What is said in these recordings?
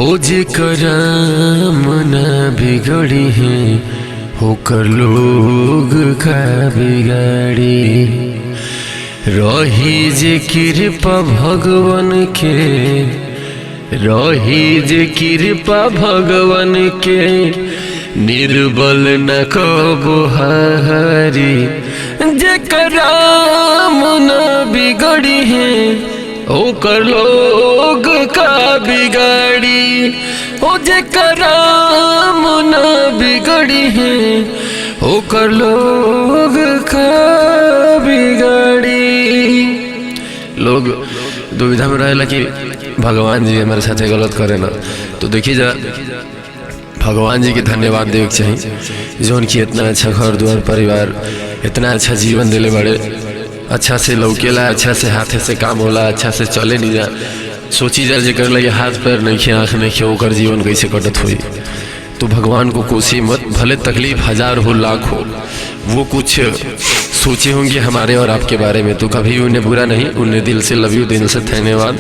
हो जेकर मन बिगड़ी है होकर लोग का बिगाड़ी। रही जे कृपा भगवान के, रही जे कृपा भगवान के, निर्बल न कबो हारी। जेकर मन बिगड़ी है ओकर लोग का बिगाड़ी। ओ जेकर मन बिगड़ी है ओकर लोग का बिगाड़ी। लोग दुविधा में रहेला कि भगवान जी हमारे साथ गलत करे ना, तो देखिए जरा भगवान जी के धन्यवाद देवे के चाहिए जो उनकी इतना अच्छा घर द्वार परिवार इतना अच्छा जीवन दिले बड़े। अच्छा से लौकेला, अच्छा से हाथे से काम होला, अच्छा से चले नहीं जा। सोची जा जेकर लगे हाथ पैर नहीं खे आँख नहीं खे ओकर जीवन कैसे कटत हुई। तो भगवान को कोसी मत, भले तकलीफ हजार हो लाख हो, वो कुछ सोचे होंगे हमारे और आपके बारे में, तो कभी उन्हें बुरा नहीं, उन्हें दिल से लव यू, दिल से धन्यवाद।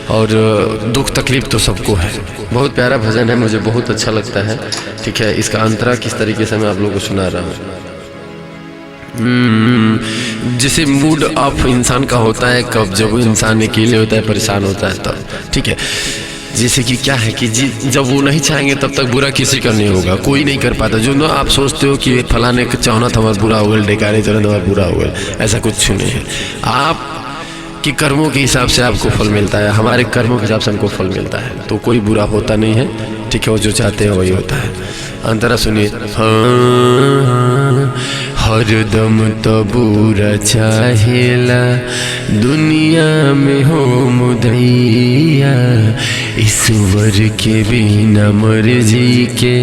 और दुख तकलीफ तो सबको है। बहुत प्यारा भजन है, मुझे बहुत अच्छा लगता है। ठीक है, इसका अंतरा किस तरीके से मैं आप लोगों को सुना रहा हूँ। जैसे मूड ऑफ इंसान का होता है कब, जब इंसान अकेले होता है, परेशान होता है तब। ठीक है, जैसे कि क्या है कि जब वो नहीं चाहेंगे तब तक बुरा किसी का नहीं होगा, कोई नहीं कर पाता। जो ना आप सोचते हो कि फलाने का चाहना था हमारा बुरा हो गया, डेकारे चढ़ना हमारा बुरा हो गया, ऐसा कुछ नहीं है। आप कि कर्मों के हिसाब से आपको फल मिलता है, हमारे कर्मों के हिसाब से हमको फल मिलता है, तो कोई बुरा होता नहीं है। ठीक है, वो जो चाहते हैं वही होता है। अंतरा सुनिए। हरदम तो बुरा चाहेला दुनिया में हो मुदैया, ईश्वर के बिना मर्जी के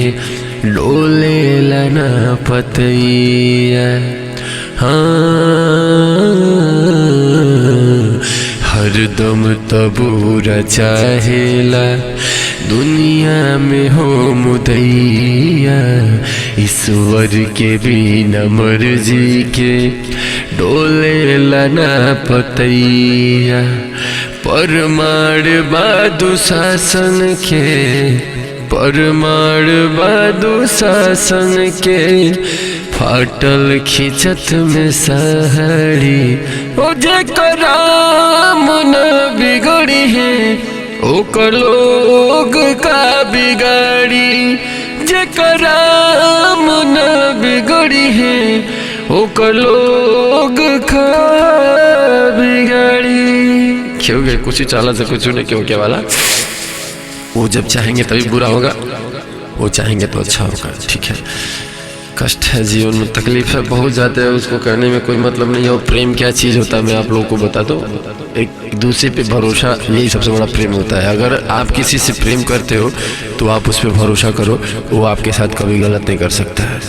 डोलेला ना पतैया। हरदम तबूरा चाहेला दुनिया में हो मुदैया, ईश्वर के बिना मर्जी के डोलेला ना पतैया। परमाण बादु शासन के, परमाण बादु शासन के, फाटल खिंचत में सहरी। ओ जेकर मन बिगड़ी है ओकर लोग का बिगाड़ी। जेकर मन बिगड़ी है ओकर लोग का बिगाड़ी। क्यों गए कुछ ही चाला से कुछ नहीं क्यों क्या वाला। वो जब चाहेंगे तभी बुरा होगा, वो चाहेंगे तो अच्छा होगा। ठीक है, कष्ट है जीवन में, तकलीफ है, बहुत ज़्यादा है, उसको करने में कोई मतलब नहीं है। और प्रेम क्या चीज़ होता है मैं आप लोगों को बता दूं, एक दूसरे पे भरोसा, यही सबसे बड़ा प्रेम होता है। अगर आप किसी से प्रेम करते हो तो आप उस पर भरोसा करो, वो आपके साथ कभी गलत नहीं कर सकता है,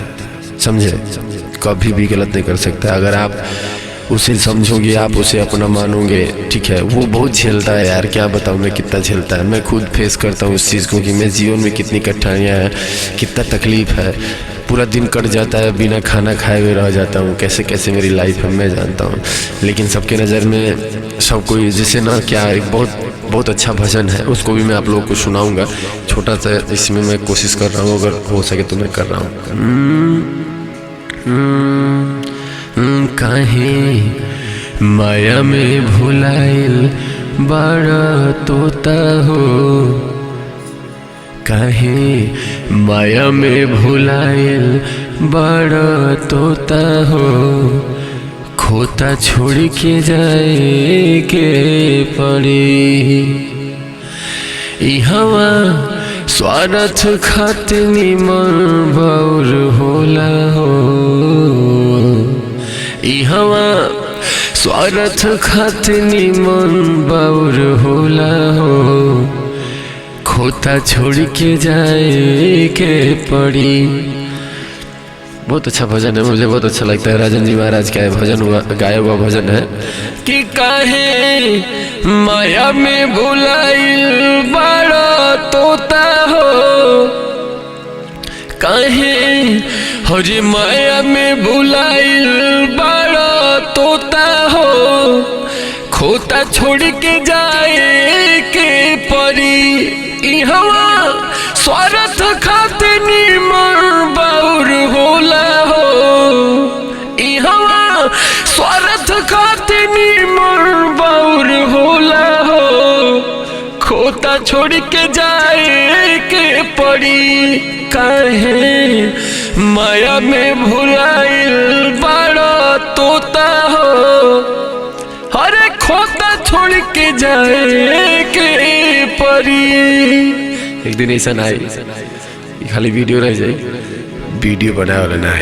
समझे, कभी भी गलत नहीं कर सकता है। अगर आप उसे समझोगे, आप उसे अपना मानोगे, ठीक है, वो बहुत झेलता है यार, क्या बताऊँ मैं कितना झेलता है। मैं खुद फेस करता हूँ उस चीज़ को कि मैं जीवन में कितनी कठिनाइयाँ हैं, कितना तकलीफ है, पूरा दिन कट जाता है, बिना खाना खाए हुए रह जाता हूँ, कैसे कैसे मेरी लाइफ है मैं जानता हूँ। लेकिन सबके नज़र में सब कोई जैसे ना क्या, एक बहुत अच्छा भजन है, उसको भी मैं आप लोगों को सुनाऊँगा छोटा सा, इसमें मैं कोशिश कर रहा हूँ, अगर हो सके तो मैं कर रहा हूँ। काहे माया में भुलाइल बड़ा तोता हो, काहे माया में भुलाइल बड़ा तोता हो, खोता छोड़ के जाए के पड़ी। इहवा स्वार्थ खातिर निमन बाउर होला हो, इहवा स्वार्थ खातिर निमन बाउर होला हो, खोता छोड़ के जाए के पड़ी। बहुत अच्छा भजन है, मुझे बहुत अच्छा लगता है। राजन जी महाराज का भजन हुआ, गाया हुआ भजन है कि काहे माया में भुलाइल बड़ा तोता हो, काहे हरे माया में भुलाइल बड़ा तोता हो, खोता छोड़ के जाए के परी। इहवा स्वार्थ खातिर निमन बाउर होला हो, इहवा स्वार्थ खातिर निमन बाउर होला हो। खोता छोड़ के जाए के पड़ी काहे माया में भुलाइल बड़ा तोता हो। अरे खोता छोड़ के जाए के पड़ी। एक दिन ऐसा ना खाली वीडियो रह जाए, वीडियो बनाए वाला ना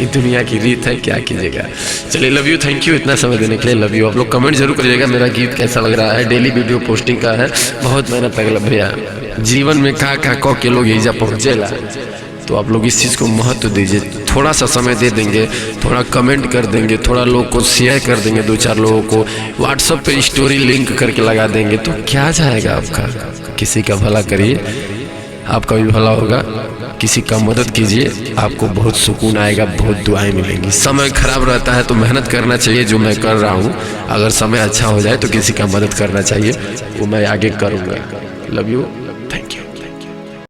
ये दुनिया की रीत है, क्या कीजिएगा। चलिए लव यू, थैंक यू इतना समय देने के लिए, लव यू। आप लोग कमेंट जरूर करिएगा मेरा गीत कैसा लग रहा है। डेली वीडियो पोस्टिंग का है, बहुत मेहनत लगल भैया। जीवन में का कौ के लोग यही पहुँचेला, तो आप लोग इस चीज़ को महत्व दीजिए। थोड़ा सा समय दे देंगे, थोड़ा कमेंट कर देंगे, थोड़ा लोग को शेयर कर देंगे, 2-4 लोगों को व्हाट्सएप पे स्टोरी लिंक करके लगा देंगे, तो क्या जाएगा आपका। किसी का भला करिए, आपका भी भला होगा। किसी का मदद कीजिए, आपको बहुत सुकून आएगा, बहुत दुआएं मिलेंगी। समय खराब रहता है तो मेहनत करना चाहिए, जो मैं कर रहा हूँ। अगर समय अच्छा हो जाए तो किसी का मदद करना चाहिए, वो मैं आगे करूँगा। Love you.